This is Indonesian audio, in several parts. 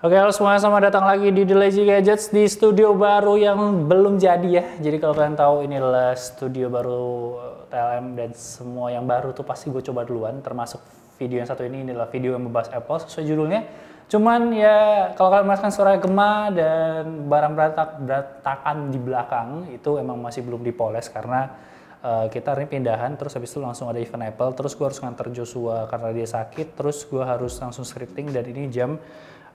Oke, halo semuanya, selamat datang lagi di The Lazy Gadgets di studio baru yang belum jadi ya. Jadi kalau kalian tahu ini adalah studio baru TLM dan semua yang baru tuh pasti gue coba duluan. Termasuk video yang satu ini adalah video yang membahas Apple sesuai judulnya. Cuman ya kalau kalian merasakan suara gema dan barang berantakan di belakang itu emang masih belum dipoles karena kita hari ini pindahan, terus habis itu langsung ada event Apple, terus gue harus nganter Joshua karena dia sakit, terus gue harus langsung scripting dan ini jam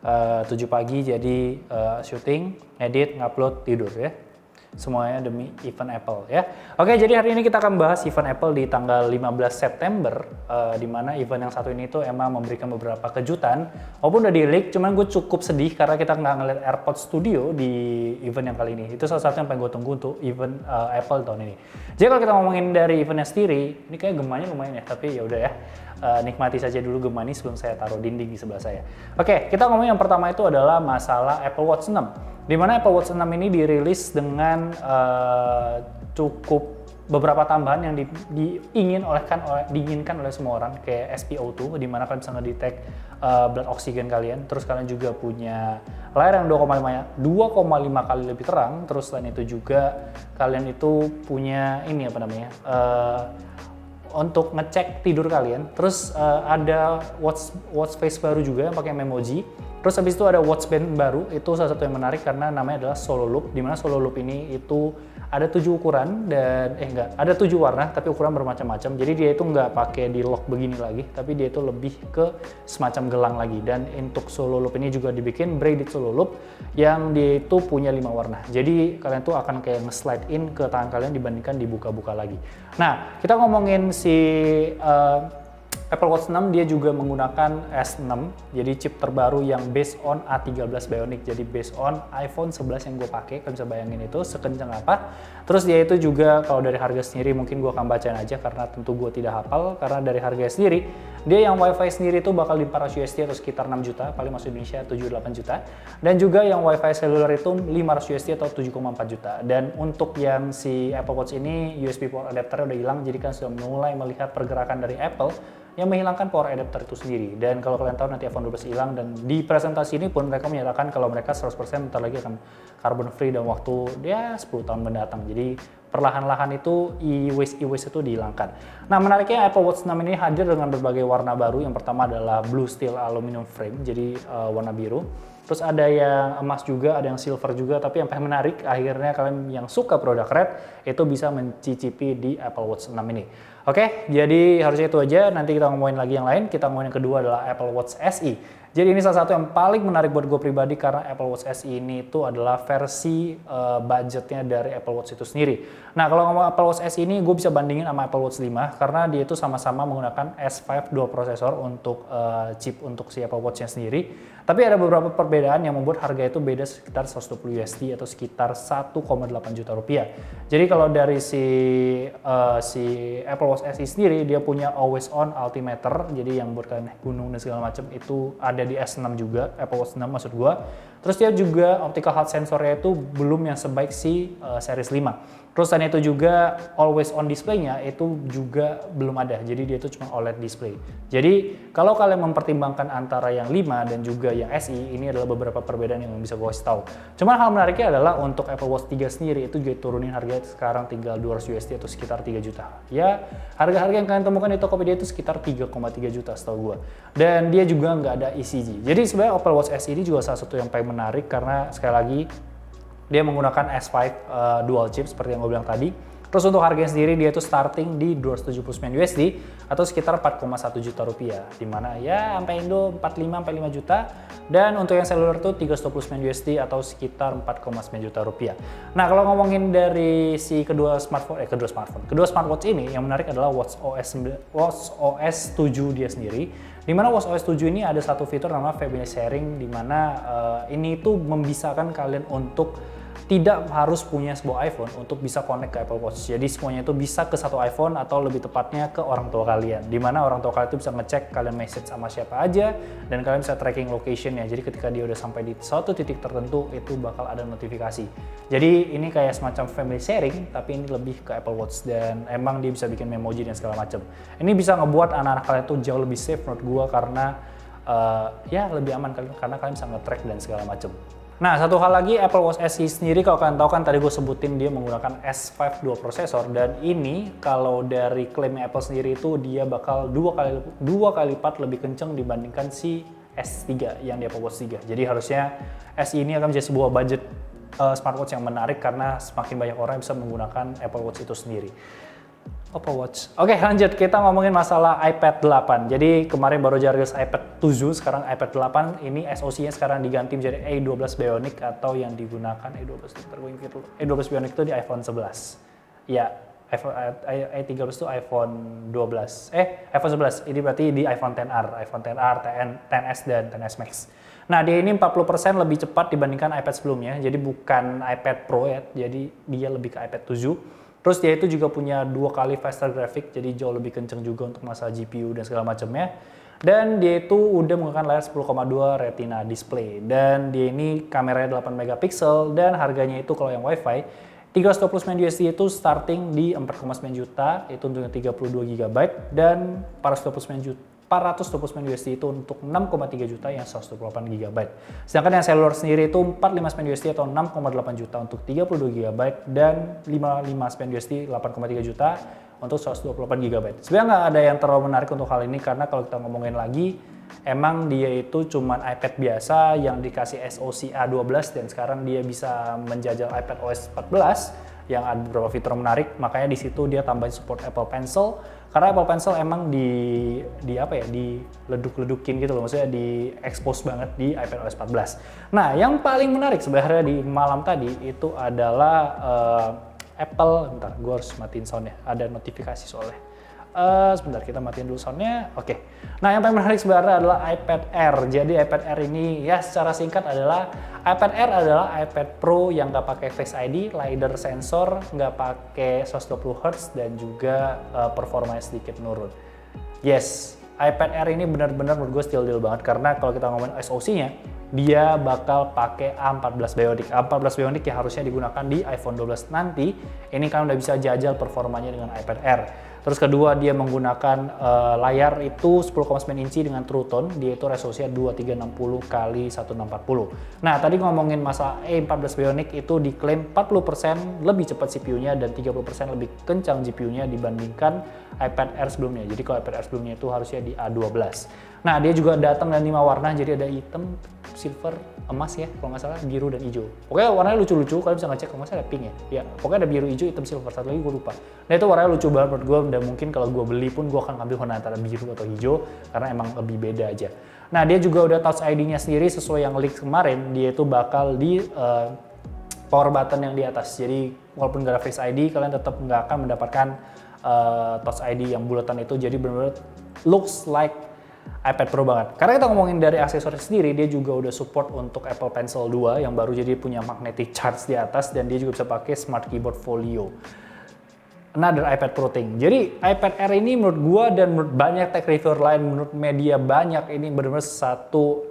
7 pagi jadi syuting, edit, ngupload, tidur ya. Semuanya demi event Apple ya. Oke, jadi hari ini kita akan bahas event Apple di tanggal 15 September di mana event yang satu ini tuh emang memberikan beberapa kejutan walaupun udah di leak, cuman gue cukup sedih karena kita nggak ngeliat AirPods Studio di event yang kali ini. Itu salah satu yang pengen gue tunggu untuk event Apple tahun ini. Jadi kalau kita ngomongin dari eventnya sendiri, ini kayak gemanya lumayan ya, tapi ya udah ya. Nikmati saja dulu gema ini sebelum saya taruh dinding di sebelah saya. Oke, kita ngomong yang pertama itu adalah masalah Apple Watch 6. Di mana Apple Watch 6 ini dirilis dengan cukup beberapa tambahan yang diinginkan oleh semua orang, kayak SpO2 di mana kalian bisa ngedetect blood oxygen kalian. Terus kalian juga punya layar yang 2,5 kali lebih terang. Terus selain itu juga kalian itu punya ini apa namanya? Untuk ngecek tidur kalian. Terus ada watch face baru juga yang pakai memoji. Terus habis itu ada watch band baru, itu salah satu yang menarik karena namanya adalah Solo Loop, di mana Solo Loop ini itu ada 7 ukuran dan ada 7 warna tapi ukuran bermacam-macam. Jadi dia itu nggak pakai di lock begini lagi, tapi dia itu lebih ke semacam gelang lagi. Dan untuk Solo Loop ini juga dibikin braided Solo Loop yang dia itu punya 5 warna. Jadi kalian tuh akan kayak nge-slide in ke tangan kalian dibandingkan dibuka-buka lagi. Nah, kita ngomongin si Apple Watch 6 dia juga menggunakan S6, jadi chip terbaru yang based on A13 Bionic, jadi based on iPhone 11 yang gue pakai. Kalian bisa bayangin itu sekencang apa. Terus dia itu juga kalau dari harga sendiri mungkin gue akan bacain aja karena tentu gue tidak hafal, karena dari harga sendiri dia yang WiFi sendiri itu bakal di 400 USD atau sekitar 6 juta, paling masuk Indonesia 7-8 juta. Dan juga yang WiFi seluler itu 500 USD atau 7,4 juta. Dan untuk yang si Apple Watch ini USB port adapternya udah hilang, jadi kan sudah mulai melihat pergerakan dari Apple yang menghilangkan power adapter itu sendiri. Dan kalau kalian tahu nanti iPhone 12 hilang, dan di presentasi ini pun mereka menyatakan kalau mereka 100% bentar lagi akan carbon free dan waktu dia 10 tahun mendatang. Jadi perlahan-lahan itu e-waste itu dihilangkan. Nah, menariknya Apple Watch 6 ini hadir dengan berbagai warna baru. Yang pertama adalah blue steel aluminum frame, jadi warna biru. Terus ada yang emas juga, ada yang silver juga, tapi yang paling menarik akhirnya kalian yang suka produk red itu bisa mencicipi di Apple Watch 6 ini. Oke, jadi harusnya itu aja. Nanti kita ngomongin lagi yang lain. Kita ngomongin yang kedua adalah Apple Watch SE. Jadi ini salah satu yang paling menarik buat gue pribadi karena Apple Watch SE ini itu adalah versi budgetnya dari Apple Watch itu sendiri. Nah, kalau ngomong Apple Watch SE ini gue bisa bandingin sama Apple Watch 5 karena dia itu sama-sama menggunakan S5 dual processor untuk chip untuk si Apple Watch-nya sendiri. Tapi ada beberapa perbedaan yang membuat harga itu beda sekitar 120 USD atau sekitar 1,8 juta rupiah. Jadi kalau dari si Apple Watch SE sendiri dia punya always on altimeter, jadi yang buat kalian gunung dan segala macam itu ada di S6 juga, Apple Watch 6 maksud gua. Terus dia juga optical health sensornya itu belum yang sebaik si series 5. Terus selain itu juga always on display-nya itu juga belum ada, jadi dia itu cuma OLED display. Jadi kalau kalian mempertimbangkan antara yang 5 dan juga yang SE, ini adalah beberapa perbedaan yang bisa gue kasih tahu. Cuman hal menariknya adalah untuk Apple Watch 3 sendiri itu juga turunin harganya sekarang tinggal 200 USD atau sekitar 3 juta. Ya harga-harga yang kalian temukan di Tokopedia itu sekitar 3,3 juta setahu gue. Dan dia juga nggak ada ECG. Jadi sebenarnya Apple Watch SE ini juga salah satu yang paling menarik karena sekali lagi dia menggunakan S5 dual chip seperti yang gue bilang tadi. Terus untuk harganya sendiri dia itu starting di 279 USD atau sekitar 4,1 juta rupiah. Dimana ya sampai Indo 45-5 juta. Dan untuk yang seluler itu 329 USD atau sekitar 4,9 juta rupiah. Nah, kalau ngomongin dari si kedua smartwatch ini yang menarik adalah Watch OS 7 dia sendiri. Di mana Watch OS 7 ini ada satu fitur namanya Family Sharing, di mana ini tuh membisarkan kalian untuk tidak harus punya sebuah iPhone untuk bisa connect ke Apple Watch. Jadi semuanya itu bisa ke satu iPhone atau lebih tepatnya ke orang tua kalian. Dimana orang tua kalian itu bisa ngecek kalian message sama siapa aja dan kalian bisa tracking location-nya. Jadi ketika dia udah sampai di suatu titik tertentu itu bakal ada notifikasi. Jadi ini kayak semacam family sharing tapi ini lebih ke Apple Watch dan emang dia bisa bikin memoji dan segala macam. Ini bisa ngebuat anak-anak kalian tuh jauh lebih safe menurut gua karena ya lebih aman karena kalian bisa nge-track dan segala macam. Nah, satu hal lagi, Apple Watch SE sendiri kalau kalian tahu kan tadi gue sebutin dia menggunakan S5 dual prosesor, dan ini kalau dari klaim Apple sendiri itu dia bakal dua kali lipat lebih kenceng dibandingkan si S3 yang di Apple Watch 3. Jadi harusnya SE ini akan menjadi sebuah budget smartwatch yang menarik karena semakin banyak orang yang bisa menggunakan Apple Watch itu sendiri. Apple Watch. Oke, lanjut kita ngomongin masalah iPad 8. Jadi kemarin baru rilis iPad 7, sekarang iPad 8 ini SoC-nya sekarang diganti menjadi A12 Bionic atau yang digunakan A12 Bionic itu di iPhone 11. Ya, A13 itu iPhone 12. iPhone 11. Ini berarti di iPhone XR, iPhone XR, XS dan XS Max. Nah, dia ini 40% lebih cepat dibandingkan iPad sebelumnya. Jadi bukan iPad Pro ya, jadi dia lebih ke iPad 7. Terus dia itu juga punya 2 kali faster graphic, jadi jauh lebih kenceng juga untuk masalah GPU dan segala macamnya. Dan dia itu udah menggunakan layar 10,2 Retina display. Dan dia ini kameranya 8 megapiksel dan harganya itu kalau yang WiFi 329 USD itu starting di 4,9 juta, itu untuk yang 32 GB, dan 429 USD itu untuk 6,3 juta yang 128 GB. Sedangkan yang seluler sendiri itu 459 USD atau 6,8 juta untuk 32 GB dan 559 USD 8,3 juta untuk 128 GB. Sebenarnya nggak ada yang terlalu menarik untuk hal ini karena kalau kita ngomongin lagi, emang dia itu cuman iPad biasa yang dikasih SoC A12 dan sekarang dia bisa menjajal iPad OS 14 yang ada beberapa fitur menarik, makanya di situ dia tambahin support Apple Pencil. Karena Apple Pencil emang dileduk-ledukin gitu loh, maksudnya di expose banget di iPad OS 14. Nah, yang paling menarik sebenarnya di malam tadi itu adalah Apple, bentar, gue harus matiin soundnya, ada notifikasi soalnya. Sebentar, kita matiin dulu soundnya. Oke. Nah, yang paling menarik sebenarnya adalah iPad Air. Jadi iPad Air ini ya secara singkat adalah iPad Air adalah iPad Pro yang nggak pakai Face ID, LiDAR sensor, nggak pakai 120 Hz dan juga performanya sedikit menurun. Yes, iPad Air ini benar-benar menurut gue still deal banget karena kalau kita ngomongin SoC-nya, dia bakal pakai A14 Bionic. A14 Bionic yang harusnya digunakan di iPhone 12 nanti. Ini kan udah bisa jajal performanya dengan iPad Air. Terus kedua, dia menggunakan layar itu 10,9 inci dengan True Tone, dia itu resolusinya 2360 x 1640. Nah, tadi ngomongin masalah A14 Bionic itu diklaim 40% lebih cepat CPU-nya dan 30% lebih kencang GPU-nya dibandingkan iPad Air sebelumnya. Jadi kalau iPad Air sebelumnya itu harusnya di A12. Nah, dia juga datang dengan 5 warna, jadi ada hitam, silver, emas ya, kalau nggak salah, biru dan hijau. Pokoknya warnanya lucu-lucu, kalian bisa ngecek, kalau nggak salah ada pink ya. Ya, pokoknya ada biru, hijau, hitam, silver, satu lagi gue lupa. Nah, itu warnanya lucu banget menurut gue, dan mungkin kalau gue beli pun gue akan ngambil warna antara biru atau hijau, karena emang lebih beda aja. Nah, dia juga udah Touch ID-nya sendiri sesuai yang leak kemarin, dia itu bakal di power button yang di atas. Jadi, walaupun nggak ada Face ID, kalian tetap nggak akan mendapatkan Touch ID yang bulatan itu, jadi benar-benar looks like iPad Pro banget. Karena kita ngomongin dari aksesoris sendiri, dia juga udah support untuk Apple Pencil 2 yang baru, jadi punya magnetic charge di atas dan dia juga bisa pakai Smart Keyboard Folio. Another iPad Pro thing. Jadi iPad Air ini menurut gua dan menurut banyak tech reviewer lain, menurut media banyak, ini benar-benar satu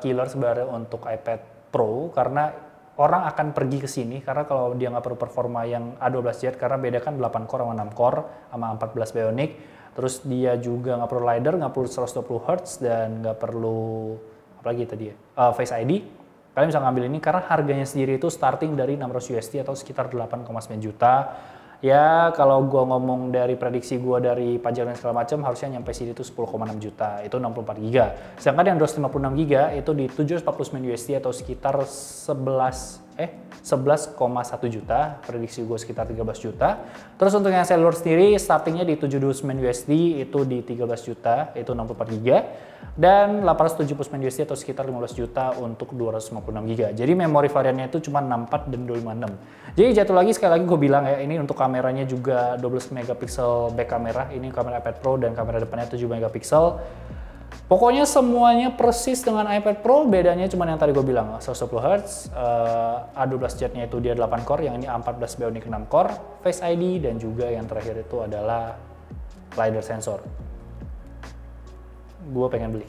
killer sebenarnya untuk iPad Pro karena orang akan pergi ke sini karena kalau dia nggak perlu performa yang A12 Jet karena beda kan 8 core sama 6 core sama 14 Bionic. Terus dia juga nggak perlu LiDAR, nggak perlu 120 Hz, dan nggak perlu apalagi tadi ya, Face ID. Kalian bisa ngambil ini karena harganya sendiri itu starting dari 600 USD atau sekitar 8,9 juta. Ya kalau gue ngomong dari prediksi gue dari pajak dan segala macam harusnya nyampe sini itu 10,6 juta, itu 64 GB. Sedangkan yang 256 GB itu di 749 USD atau sekitar 11,1 juta, prediksi gue sekitar 13 juta. Terus untuk yang seluler sendiri startingnya di 729 USD itu di 13 juta, itu 64 GB. Dan 879 USD atau sekitar 15 juta untuk 256 GB. Jadi memori variannya itu cuma 64 dan 256. Jadi jatuh lagi sekali lagi gue bilang ya, ini untuk kameranya juga 12 megapiksel back kamera, ini kamera iPad Pro dan kamera depannya 7 megapiksel. Pokoknya semuanya persis dengan iPad Pro, bedanya cuma yang tadi gue bilang 120 Hz, A12 Jet-nya itu dia 8 core, yang ini A14 Bionic 6 core, Face ID, dan juga yang terakhir itu adalah LiDAR sensor. Gue pengen beli.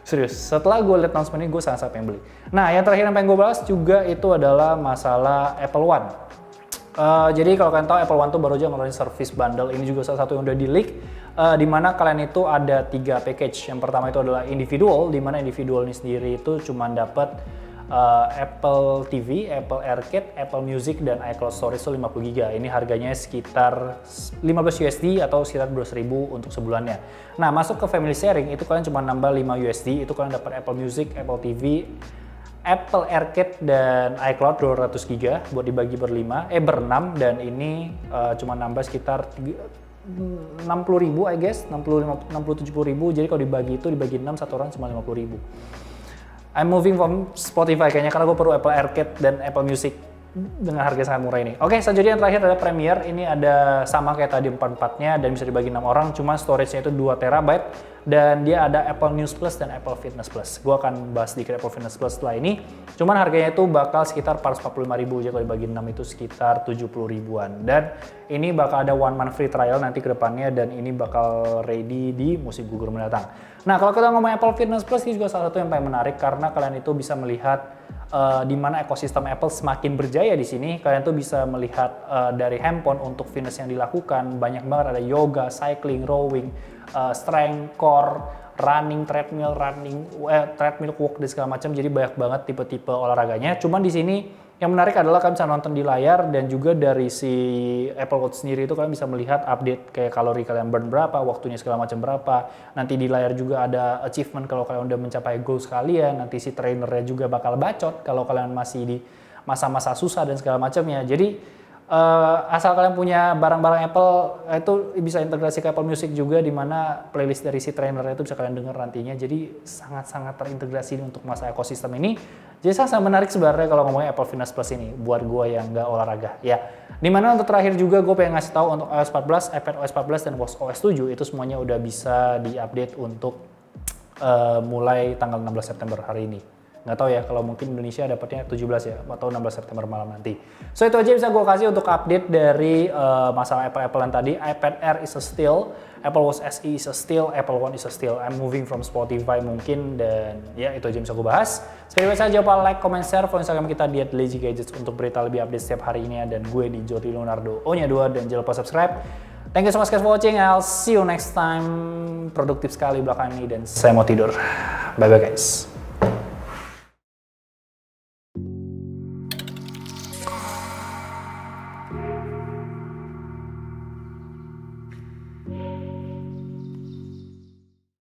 Serius, setelah gue lihat announcement ini gue sangat pengen beli. Nah, yang terakhir yang pengen gue bahas juga itu adalah masalah Apple One. Jadi kalau kalian tahu Apple One tuh baru aja ngeluarin service bundle, ini juga salah satu yang udah di leak. di mana kalian itu ada 3 package. Yang pertama itu adalah individual, di mana individual ini sendiri itu cuma dapat Apple TV, Apple Arcade, Apple Music, dan iCloud Storage 50 GB. Ini harganya sekitar 15 USD atau sekitar 12.000 untuk sebulannya. Nah, masuk ke family sharing itu kalian cuma nambah 5 USD, itu kalian dapat Apple Music, Apple TV, Apple Arcade, dan iCloud 200 GB buat dibagi berenam, dan ini cuma nambah sekitar 60.000 I guess, 60-70.000. Jadi kalau dibagi 6 satu orang cuma 50.000. I'm moving from Spotify kayaknya karena gue perlu Apple Arcade dan Apple Music dengan harga sangat murah ini. Oke, selanjutnya yang terakhir adalah Premiere. Ini ada sama kayak tadi 4-4-nya dan bisa dibagi 6 orang, cuma storage-nya itu 2 TB dan dia ada Apple News Plus dan Apple Fitness Plus. Gue akan bahas sedikit Apple Fitness Plus setelah ini. Cuman harganya itu bakal sekitar 445.000, jadi kalau dibagi 6 itu sekitar 70.000-an. Dan ini bakal ada 1 month free trial nanti ke depannya dan ini bakal ready di musim gugur mendatang. Nah, kalau kita ngomong Apple Fitness Plus, ini juga salah satu yang paling menarik karena kalian itu bisa melihat di mana ekosistem Apple semakin berjaya di sini. Kalian tuh bisa melihat dari handphone untuk fitness yang dilakukan. Banyak banget, ada yoga, cycling, rowing, strength, core, running, treadmill, treadmill walk dan segala macam. Jadi banyak banget tipe-tipe olahraganya. Cuman di sini yang menarik adalah kalian bisa nonton di layar dan juga dari si Apple Watch sendiri itu kalian bisa melihat update kayak kalori kalian burn berapa, waktunya segala macam berapa. Nanti di layar juga ada achievement kalau kalian udah mencapai goals kalian. Nanti si trainernya juga bakal bacot kalau kalian masih di masa-masa susah dan segala macamnya. Jadi asal kalian punya barang-barang Apple itu bisa integrasi ke Apple Music juga, di mana playlist dari si trainernya itu bisa kalian dengar nantinya. Jadi sangat-sangat terintegrasi untuk masa ekosistem ini. Jadi sangat menarik sebenarnya kalau ngomongin Apple Fitness Plus ini buat gue yang nggak olahraga. Ya, dimana untuk terakhir juga gue pengen ngasih tahu untuk iOS 14, iPadOS 14 dan watchOS 7 itu semuanya udah bisa diupdate untuk mulai tanggal 16 September hari ini. Nggak tahu ya, kalau mungkin Indonesia dapatnya 17 ya, atau 16 September malam nanti. So itu aja bisa gue kasih untuk update dari masalah Apple-Applean tadi. iPad Air is a steal, Apple Watch SE is a steal, Apple One is a steal. I'm moving from Spotify mungkin, dan ya itu aja yang bisa gue bahas. Sekali lagi jangan lupa like, comment, share, follow Instagram kita di @lazygadgets untuk berita lebih update setiap harinya. Dan gue di Jordi Leonardo O-nya 2, dan jangan lupa subscribe. Thank you so much guys for watching, I'll see you next time. Produktif sekali belakang ini dan saya mau tidur. Bye bye guys.